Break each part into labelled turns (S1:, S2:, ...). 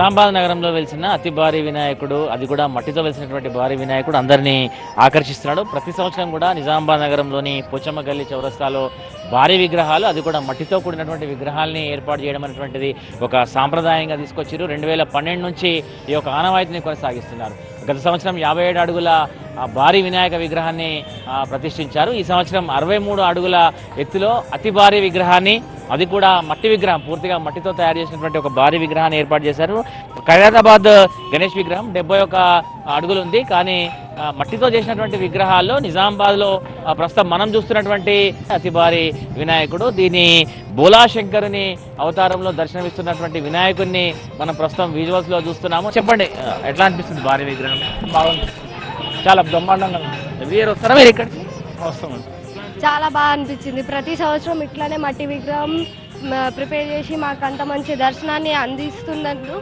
S1: నిజామాబాద్ నగరంలో వెలిసిన అతి భారీ వినాయకుడు, అది కూడా మట్టితో వెలిసినటువంటి భారీ వినాయకుడు అందరినీ ఆకర్షిస్తున్నాడు. ప్రతి సంవత్సరం కూడా నిజామాబాద్ నగరంలోని పోచమ్మ గల్లీ చౌరస్తాలో భారీ విగ్రహాలు, అది కూడా మట్టితో కూడినటువంటి విగ్రహాలని ఏర్పాటు చేయడం అనేటువంటిది ఒక సాంప్రదాయంగా తీసుకొచ్చారు. 2012 నుంచి ఈ యొక్క ఆనవాయితీని కొనసాగిస్తున్నారు. గత సంవత్సరం 57 అడుగుల భారీ వినాయక విగ్రహాన్ని ప్రతిష్ఠించారు. ఈ సంవత్సరం 63 అడుగుల ఎత్తులో అతి భారీ విగ్రహాన్ని, అది కూడా మట్టి విగ్రహం, పూర్తిగా మట్టితో తయారు చేసినటువంటి ఒక భారీ విగ్రహాన్ని ఏర్పాటు చేశారు. ఖైరతాబాద్ గణేష్ విగ్రహం 71 అడుగులు ఉంది. కానీ మట్టితో చేసినటువంటి విగ్రహాల్లో నిజామాబాద్లో ప్రస్తుతం మనం చూస్తున్నటువంటి అతి భారీ వినాయకుడు, దీని బోలాశంకరుని అవతారంలో దర్శనమిస్తున్నటువంటి వినాయకుడిని మనం ప్రస్తుతం విజువల్స్లో చూస్తున్నాము. చెప్పండి, ఎట్లా అనిపిస్తుంది భారీ విగ్రహం?
S2: బాగుంది, చాలా బ్రహ్మాండంగా
S1: ఎవ్రీ ఇయర్ వస్తారా మీరు ఇక్కడికి?
S2: వస్తామండి.
S3: చాలా బాగా అనిపించింది. ప్రతి సంవత్సరం ఇట్లానే మట్టి విగ్రహం ప్రిపేర్ చేసి మాకు అంత మంచి దర్శనాన్ని అందిస్తున్నందుకు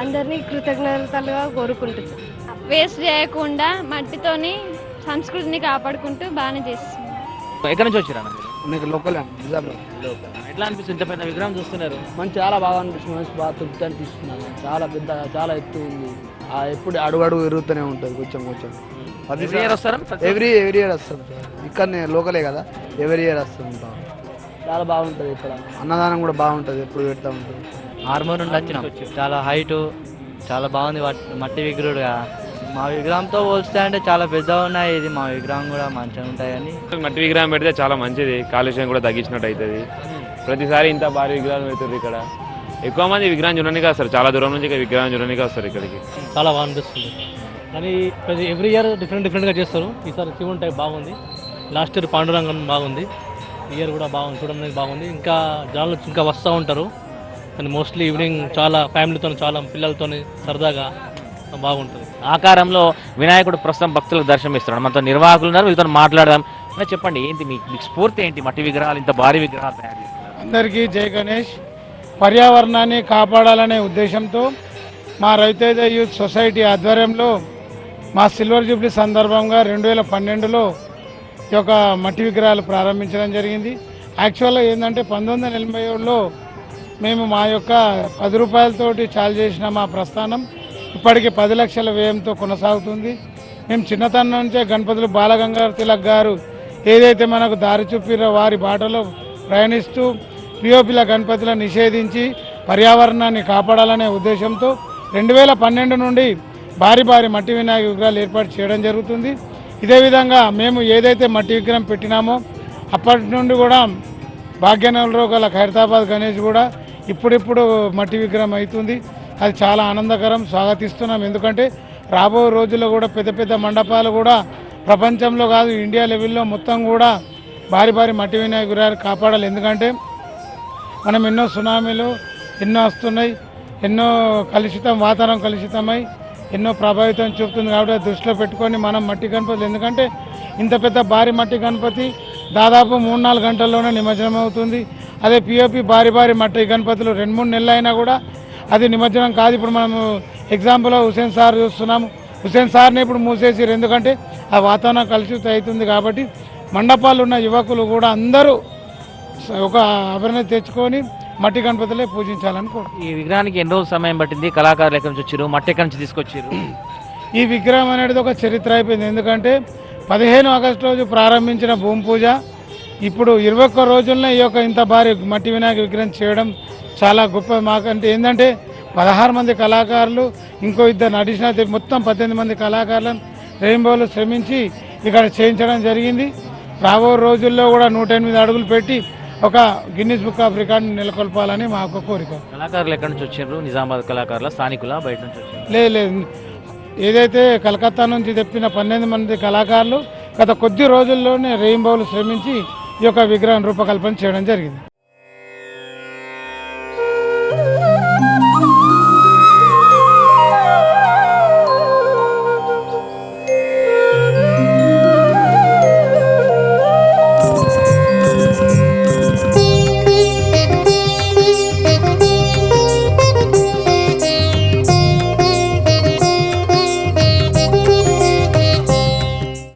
S3: అందరినీ కృతజ్ఞతలుగా కోరుకుంటున్నాను.
S4: వేస్ట్ చేయకుండా మట్టితోని సంస్కృతిని కాపాడుకుంటూ బాగానే చేస్తుంది.
S1: ఎక్కడి నుంచి వచ్చారా మీరు?
S2: మీకు లోకల్
S1: ఎట్లా అనిపిస్తుంది ఇంత పెద్ద విగ్రహం చూస్తున్నారు?
S2: మంచి చాలా బాగా అనిపిస్తుంది, మంచి బాగా తృప్తి అనిపిస్తున్నాను. చాలా పెద్ద, చాలా ఎత్తు ఉంది. ఎప్పుడు అడుగు ఎరుగుతూనే ఉంటుంది, కొంచెం కొంచెం.
S1: ఎవ్రీ ఇయర్ వస్తారా?
S2: ఎవ్రీ ఇయర్ వస్తాం సార్. ఇక్కడనే లోకలే కదా, ఎవ్రీ ఇయర్ వస్తుంటాం. చాలా బాగుంటుంది. ఇక్కడ అన్నదానం కూడా బాగుంటుంది, ఎప్పుడు పెడతా ఉంటుంది.
S5: ఆర్మూర్ నుండి వచ్చినాం. చాలా హైటు, చాలా బాగుంది మట్టి విగ్రహుడుగా. మా విగ్రహంతో పోల్స్తే అంటే చాలా పెద్దగా ఉన్నాయి. ఇది మా విగ్రహం కూడా మంచిగా ఉంటాయి. కానీ
S6: మట్టి విగ్రహం పెడితే చాలా మంచిది, కాలుష్యం కూడా తగ్గించినట్టు అవుతుంది. ప్రతిసారి ఇంత భారీ విగ్రహాలు పెడుతుంది. ఇక్కడ ఎక్కువ మంది విగ్రహం చూడడానికి వస్తారు, చాలా దూరం నుంచి విగ్రహం చూడడానికి వస్తారు ఇక్కడికి.
S7: చాలా బాగా అనిపిస్తుంది. కానీ ఎవ్రీ ఇయర్ డిఫరెంట్గా చేస్తారు. ఈసారి శివుని టైప్ బాగుంది. లాస్ట్ ఇయర్ పాండురంగం బాగుంది. ఈ ఇయర్ కూడా బాగుంది, చూడడానికి బాగుంది. ఇంకా జనాలు ఇంకా వస్తూ ఉంటారు. కానీ మోస్ట్లీ ఈవినింగ్ చాలా ఫ్యామిలీతో, చాలా పిల్లలతో సరదాగా బాగుంటుంది.
S1: ఆకారంలో వినాయకుడు ప్రస్తుతం భక్తులకు దర్శనం ఇస్తున్నాడు. మనతో నిర్వాహకులు ఉన్నారు, వీళ్ళతో మాట్లాడదాం. చెప్పండి, ఏంటి మీకు స్ఫూర్తి ఏంటి? మట్టి విగ్రహాలు, ఇంత భారీ విగ్రహాలు తయారు చేస్తున్నారు.
S8: అందరికీ జై గణేష్. పర్యావరణాన్ని కాపాడాలనే ఉద్దేశంతో మా రవితేజ యూత్ సొసైటీ ఆధ్వర్యంలో మా సిల్వర్ జూబ్లీ సందర్భంగా 2012లో ఈ యొక్క మట్టి విగ్రహాలు ప్రారంభించడం జరిగింది. యాక్చువల్గా ఏంటంటే 1987లో మేము మా యొక్క 10 రూపాయలతోటి చాలు చేసిన మా ప్రస్థానం ఇప్పటికి 10 లక్షల వ్యయంతో కొనసాగుతుంది. మేము చిన్నతనం నుంచే గణపతులు బాలగంగాధర తిలక్ గారు ఏదైతే మనకు దారి చూపిరో వారి బాటలో ప్రయాణిస్తూ పిఓపిల గణపతులను నిషేధించి పర్యావరణాన్ని కాపాడాలనే ఉద్దేశంతో 2012 నుండి భారీ మట్టి వినాయక విగ్రహాలు ఏర్పాటు చేయడం జరుగుతుంది. ఇదే విధంగా మేము ఏదైతే మట్టి విగ్రహం పెట్టినామో అప్పటి నుండి కూడా భాగ్యనగరంలో గల ఖైరతాబాద్ గణేష్ కూడా ఇప్పుడిప్పుడు మట్టి విగ్రహం అవుతుంది. అది చాలా ఆనందకరం, స్వాగతిస్తున్నాం. ఎందుకంటే రాబో రోజుల్లో కూడా పెద్ద పెద్ద మండపాలు కూడా ప్రపంచంలో కాదు, ఇండియా లెవెల్లో మొత్తం కూడా భారీ మట్టి వినాయక విగ్రహాలు కాపాడాలి. ఎందుకంటే మనం ఎన్నో సునామీలు ఎన్నో వస్తున్నాయి, ఎన్నో వాతావరణం కలుషితమై ఎన్నో ప్రభావితం చూపుతుంది. కాబట్టి దృష్టిలో పెట్టుకొని మనం మట్టి గణపతులు, ఎందుకంటే ఇంత పెద్ద భారీ మట్టి గణపతి దాదాపు 3-4 గంటల్లోనే నిమజ్జనం అవుతుంది. అదే పిఓపి భారీ మట్టి గణపతులు 2-3 నెలలు అయినా కూడా అది నిమజ్జనం కాదు. ఇప్పుడు మనము ఎగ్జాంపుల్ హుసేన్ సార్ చూస్తున్నాము. హుసేన్ సార్ని ఇప్పుడు మూసేసారు, ఎందుకంటే ఆ వాతావరణం కలుషితం అవుతుంది. కాబట్టి మండపాలు ఉన్న యువకులు కూడా అందరూ ఒక అభివృద్ధి తెచ్చుకొని మట్టి గణపతులే పూజించాలని కోరుకుంటున్నాను.
S1: ఈ విగ్రహానికి ఎన్ని రోజులు సమయం పట్టింది? కళాకారులు ఎక్కడి నుంచి వచ్చారు? మట్టి ఎక్కడి నుంచి తీసుకొచ్చారు?
S8: ఈ విగ్రహం అనేది ఒక చరిత్ర అయిపోయింది. ఎందుకంటే 15 ఆగస్టు రోజు ప్రారంభించిన భూమి పూజ ఇప్పుడు 21 రోజుల్లో ఈ యొక్క ఇంత భారీ మట్టి వినాయక విగ్రహం చేయడం చాలా గొప్ప. మాకంటే ఏంటంటే 16 మంది కళాకారులు, ఇంకో 2 అడిషనల్, మొత్తం 18 మంది కళాకారులను రెయిన్బోలో శ్రమించి ఇక్కడ చేయించడం జరిగింది. రాబో రోజుల్లో కూడా 108 అడుగులు పెట్టి ఒక గిన్నిస్ బుక్ ఆఫ్ రికార్డు నెలకొల్పాలని మా ఒక కోరిక.
S1: కళాకారులు ఎక్కడి నుంచి వచ్చారు? నిజామాబాద్ కళాకారుల, స్థానికుల, బయట నుంచి వచ్చారు?
S8: లేదు, ఏదైతే కలకత్తా నుంచి తెప్పిన 12 మంది కళాకారులు గత కొద్ది రోజుల్లోనే రెయిన్బోలు శ్రమించి ఈ యొక్క విగ్రహం రూపకల్పన చేయడం జరిగింది.